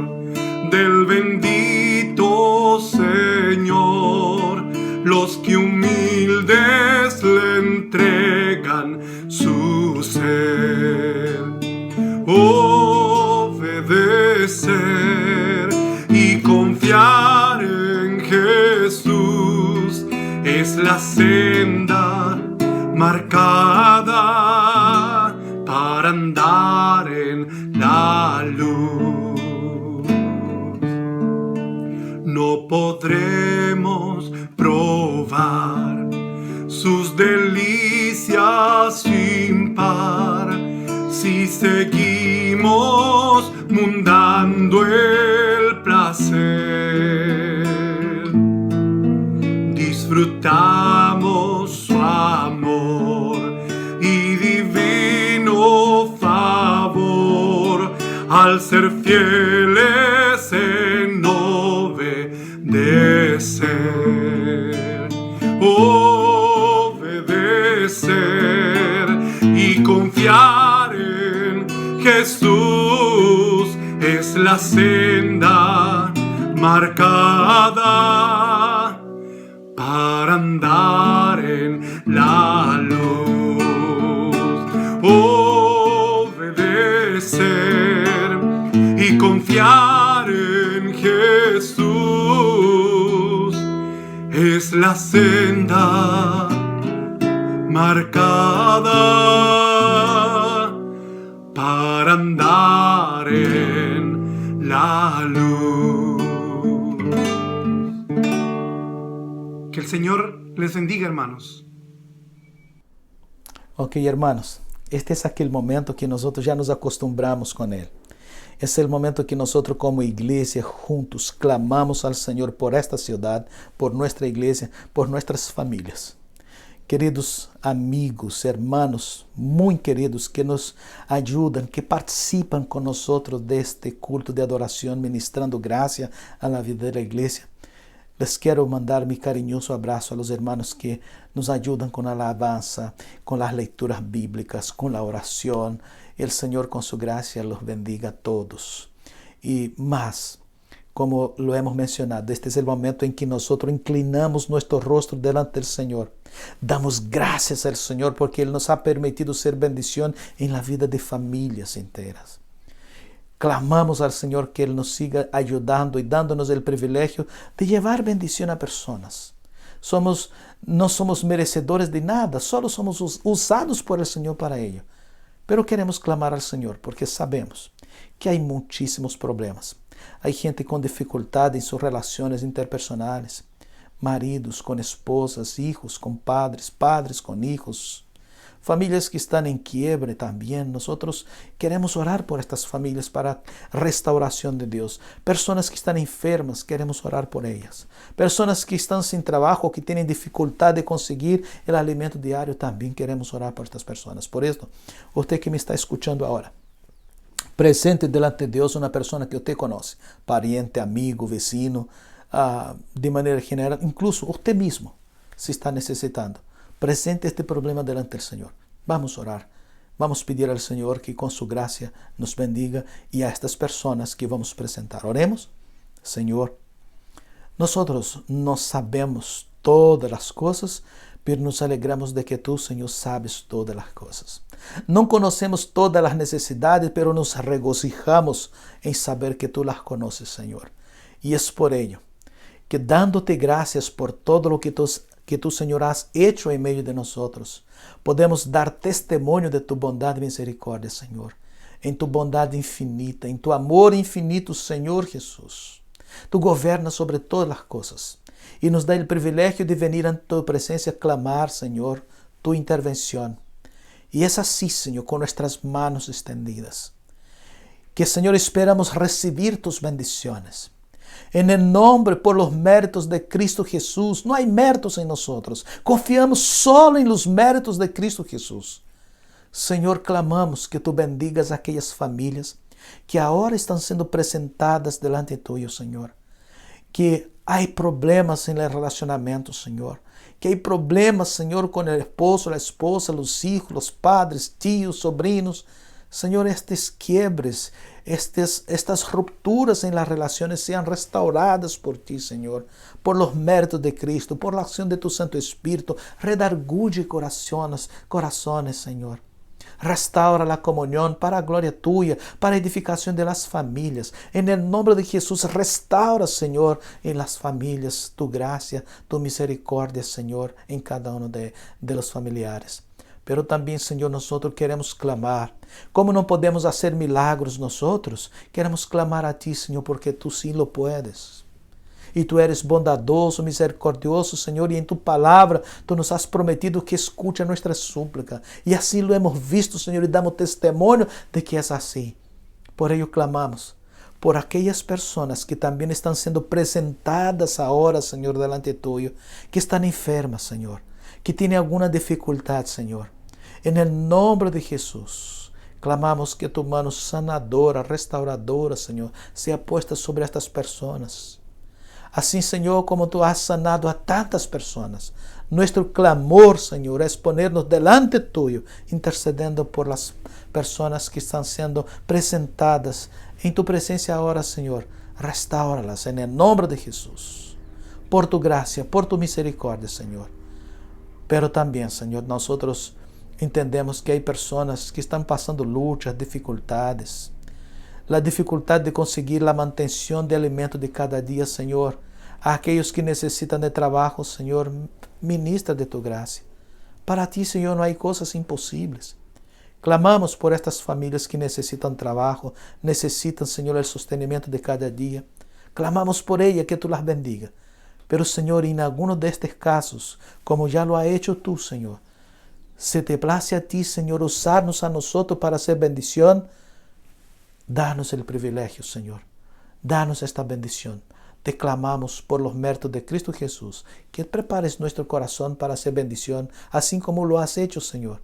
del bendito Señor los que humildes le entregan su ser. Obedecer y confiar en Jesús es la senda marcada para andar en la luz. No podremos probar sus delicias sin par si seguimos mundando el placer. Disfrutamos su amor y divino favor al ser fieles en obedecer. Obedecer y confiar en Jesús es la senda marcada para andar en la luz. Obedecer y confiar en Jesús es la senda marcada para andar en la luz. Que el Señor les bendiga, hermanos. Ok, hermanos, este es aquel momento que nosotros ya nos acostumbramos con él. Es el momento que nosotros como iglesia juntos clamamos al Señor por esta ciudad, por nuestra iglesia, por nuestras familias. Queridos amigos, hermanos, muy queridos, que nos ayudan, que participan con nosotros de este culto de adoración, ministrando gracia a la vida de la iglesia. Les quiero mandar mi cariñoso abrazo a los hermanos que nos ayudan con la alabanza, con las lecturas bíblicas, con la oración. El Señor con su gracia los bendiga a todos. Y más, como lo hemos mencionado, este es el momento en que nosotros inclinamos nuestro rostro delante del Señor. Damos gracias al Señor porque Él nos ha permitido ser bendición en la vida de familias enteras. Clamamos al Señor que Él nos siga ayudando y dándonos el privilegio de llevar bendición a personas. No somos merecedores de nada, solo somos usados por el Señor para ello. Pero queremos clamar al Señor porque sabemos que hay muchísimos problemas. Hay gente con dificultad en sus relaciones interpersonales, maridos con esposas, hijos con padres, padres con hijos, familias que están en quiebre también. Nosotros queremos orar por estas familias para restauración de Dios. Personas que están enfermas, queremos orar por ellas. Personas que están sin trabajo, que tienen dificultad de conseguir el alimento diario, también queremos orar por estas personas. Por esto, usted que me está escuchando ahora, presente delante de Dios una persona que usted conoce, pariente, amigo, vecino, de manera general, incluso usted mismo, si está necesitando. Presente este problema delante del Señor. Vamos a orar. Vamos a pedir al Señor que con su gracia nos bendiga y a estas personas que vamos a presentar. Oremos. Señor, nosotros no sabemos todas las cosas, pero nos alegramos de que tú, Señor, sabes todas las cosas. No conocemos todas las necesidades, pero nos regocijamos en saber que tú las conoces, Señor. Y es por ello que dándote gracias por todo lo que tú, Señor, has hecho en medio de nosotros, podemos dar testimonio de tu bondad y misericordia, Señor, en tu bondad infinita, en tu amor infinito, Señor Jesús. Tú gobiernas sobre todas las cosas y nos da el privilegio de venir ante tu presencia a clamar, Señor, tu intervención. Y es así, Señor, con nuestras manos extendidas, que, Señor, esperamos recibir tus bendiciones. En el nombre, por los méritos de Cristo Jesús. No hay méritos en nosotros. Confiamos solo en los méritos de Cristo Jesús. Señor, clamamos que tú bendigas a aquellas familias que ahora están siendo presentadas delante tuyo, Señor. Que hay problemas en el relacionamiento, Señor. Que hay problemas, Señor, con el esposo, la esposa, los hijos, los padres, tíos, sobrinos. Señor, estos quiebres, estas rupturas en las relaciones sean restauradas por ti, Señor, por los méritos de Cristo, por la acción de tu Santo Espíritu. Redarguye corazones, Señor. Restaura la comunión para gloria tuya, para edificación de las familias. En el nombre de Jesús, restaura, Señor, en las familias tu gracia, tu misericordia, Señor, en cada uno de los familiares. Pero también, Señor, nosotros queremos clamar. Como no podemos hacer milagros nosotros, queremos clamar a ti, Señor, porque tú sí lo puedes. Y tú eres bondadoso, misericordioso, Señor, y en tu palabra tú nos has prometido que escucha nuestra súplica. Y así lo hemos visto, Señor, y damos testimonio de que es así. Por ello clamamos por aquellas personas que también están siendo presentadas ahora, Señor, delante tuyo, que están enfermas, Señor, que tienen alguna dificultad, Señor. En el nombre de Jesús, clamamos que tu mano sanadora, restauradora, Señor, sea puesta sobre estas personas. Así, Señor, como tú has sanado a tantas personas, nuestro clamor, Señor, es ponernos delante tuyo, intercediendo por las personas que están siendo presentadas en tu presencia ahora, Señor. Restáuralas en el nombre de Jesús, por tu gracia, por tu misericordia, Señor. Pero también, Señor, nosotros entendemos que hay personas que están pasando luchas, dificultades. La dificultad de conseguir la mantención de alimento de cada día, Señor. A aquellos que necesitan de trabajo, Señor, ministra de tu gracia. Para ti, Señor, no hay cosas imposibles. Clamamos por estas familias que necesitan trabajo, necesitan, Señor, el sostenimiento de cada día. Clamamos por ellas, que tú las bendiga. Pero, Señor, en algunos de estos casos, como ya lo ha hecho tú, Señor, se te place a ti, Señor, usarnos a nosotros para hacer bendición. Danos el privilegio, Señor. Danos esta bendición. Te clamamos por los méritos de Cristo Jesús, que prepares nuestro corazón para hacer bendición, así como lo has hecho, Señor.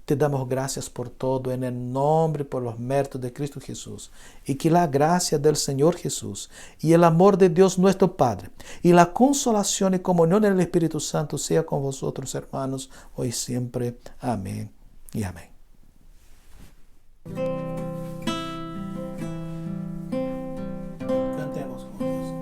Te damos gracias por todo, en el nombre, por los méritos de Cristo Jesús. Y que la gracia del Señor Jesús y el amor de Dios nuestro Padre y la consolación y comunión del Espíritu Santo sea con vosotros, hermanos, hoy y siempre. Amén y amén. Cantemos juntos.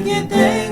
que tengo